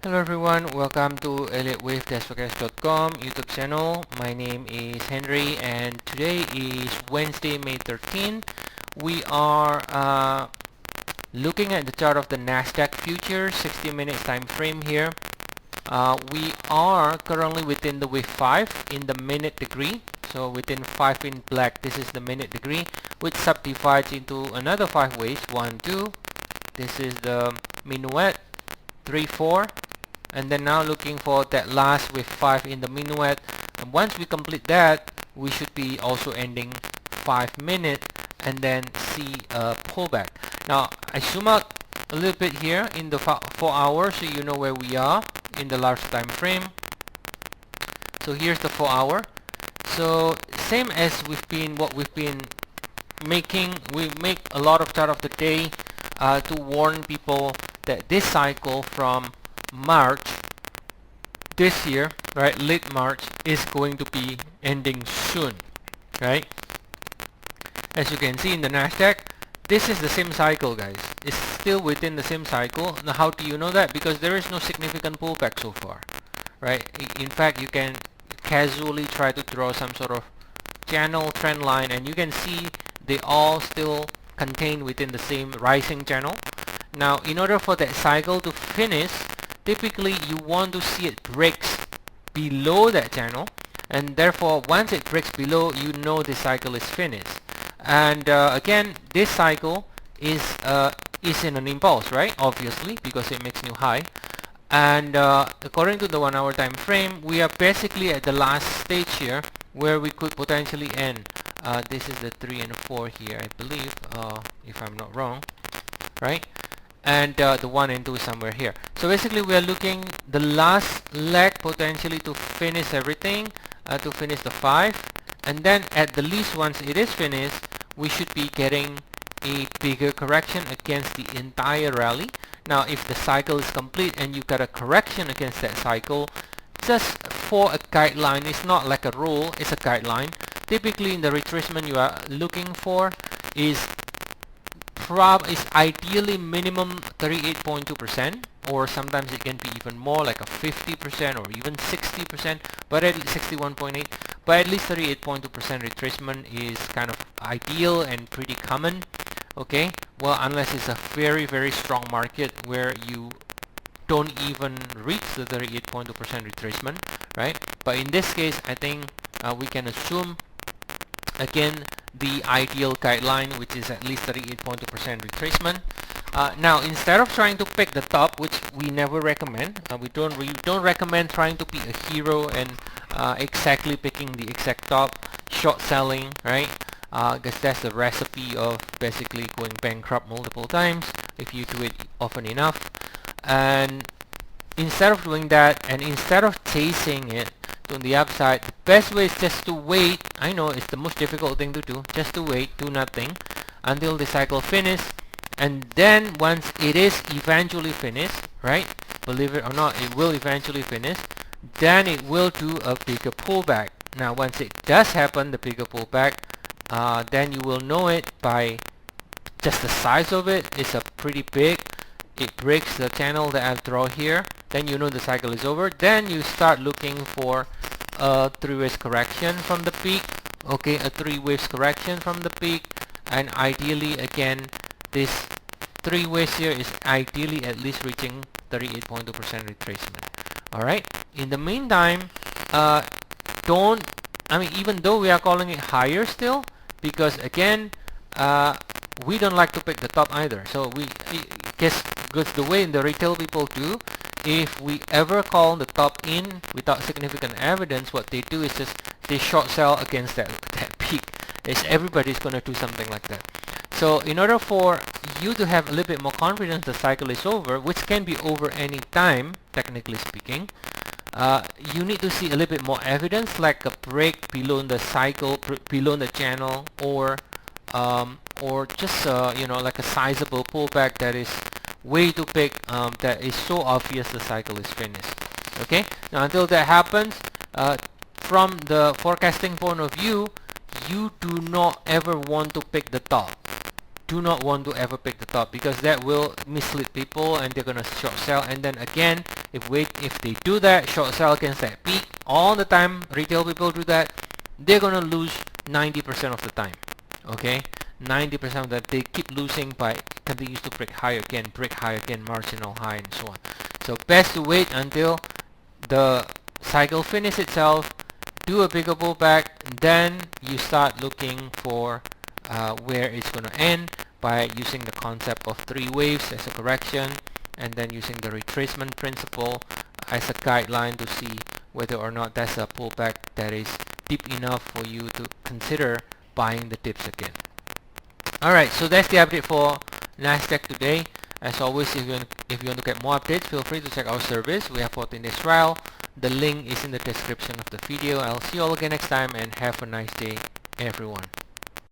Hello everyone, welcome to Elliottwave.com YouTube channel. My name is Henry and today is Wednesday, May 13th. We are looking at the chart of the Nasdaq futures, 60 minutes time frame here. We are currently within the wave 5 in the minute degree. So within 5 in black, this is the minute degree, which subdivides into another 5 waves, 1, 2. This is the minuet, 3, 4. And then now looking for that last wave 5 in the minuet, and once we complete that, we should be also ending 5 minute and then see a pullback. Now I zoom out a little bit here in the 4 hours so you know where we are in the large time frame. So here's the 4 hour. So same as we've been making, we make a lot of chart of the day to warn people that this cycle from March this year, right, late March, is going to be ending soon, right? As you can see in the Nasdaq, this is the same cycle, guys. It's still within the same cycle. Now how do you know that? Because there is no significant pullback so far, right? In fact, you can casually try to draw some sort of channel trend line and you can see they all still contain within the same rising channel. Now in order for that cycle to finish, typically you want to see it breaks below that channel, and therefore once it breaks below, you know the cycle is finished. And again, this cycle is in an impulse, right? Obviously, because it makes new high. And according to the 1 hour time frame, we are basically at the last stage here where we could potentially end. This is the 3 and 4 here, I believe, if I'm not wrong, right? And the 1 and 2 somewhere here. So basically we are looking the last leg potentially to finish everything, to finish the 5, and then at the least once it is finished, we should be getting a bigger correction against the entire rally. Now if the cycle is complete and you got a correction against that cycle, just for a guideline, it's not like a rule, it's a guideline. Typically in the retracement you are looking for is ideally minimum 38.2%, or sometimes it can be even more, like a 50% or even 60%, but at 61.8, but at least 38.2% retracement is kind of ideal and pretty common. Okay, well, unless it's a very strong market where you don't even reach the 38.2% retracement, right? But in this case, I think we can assume again the ideal guideline, which is at least 38.2% retracement. Now instead of trying to pick the top, which we never recommend, we don't recommend trying to be a hero and exactly picking the exact top, short selling, right? Because that's the recipe of basically going bankrupt multiple times if you do it often enough. And instead of doing that, and instead of chasing it on the upside, the best way is just to wait. I know it's the most difficult thing to do, just to wait, do nothing until the cycle finishes, and then once it is eventually finished, right, believe it or not, it will eventually finish, then it will do a bigger pullback. Now once it does happen, the bigger pullback, then you will know it by just the size of it. It's a pretty big, it breaks the channel that I've drawn here, then you know the cycle is over. Then you start looking for a 3 waves correction from the peak. Okay, a 3 waves correction from the peak, and ideally again this 3 waves here is ideally at least reaching 38.2% retracement. Alright, in the meantime, even though we are calling it higher still, because again we don't like to pick the top either. So we guess because the way the retail people do, if we ever call the top in without significant evidence, what they do is just they short sell against that peak. Everybody's going to do something like that. So in order for you to have a little bit more confidence the cycle is over, which can be over any time, technically speaking, you need to see a little bit more evidence, like a break below the cycle, below the channel, or just you know, like a sizable pullback that is way too big, that is so obvious the cycle is finished. Okay, now until that happens, from the forecasting point of view, you do not ever want to pick the top. Do not want to ever pick the top, because that will mislead people and they're gonna short sell, and then again If they do that, short sell against that peak all the time, retail people do that, they're gonna lose 90% of the time. Okay, 90% of that they keep losing by continues to break higher again, marginal high, and so on. So best to wait until the cycle finish itself, do a bigger pullback, then you start looking for where it's going to end by using the concept of 3 waves as a correction, and then using the retracement principle as a guideline to see whether or not that's a pullback that is deep enough for you to consider buying the dips again. Alright, so that's the update for Nasdaq today. As always, if you want to get more updates, feel free to check our service. We have 14-day trial. The link is in the description of the video. I'll see you all again next time, and have a nice day, everyone.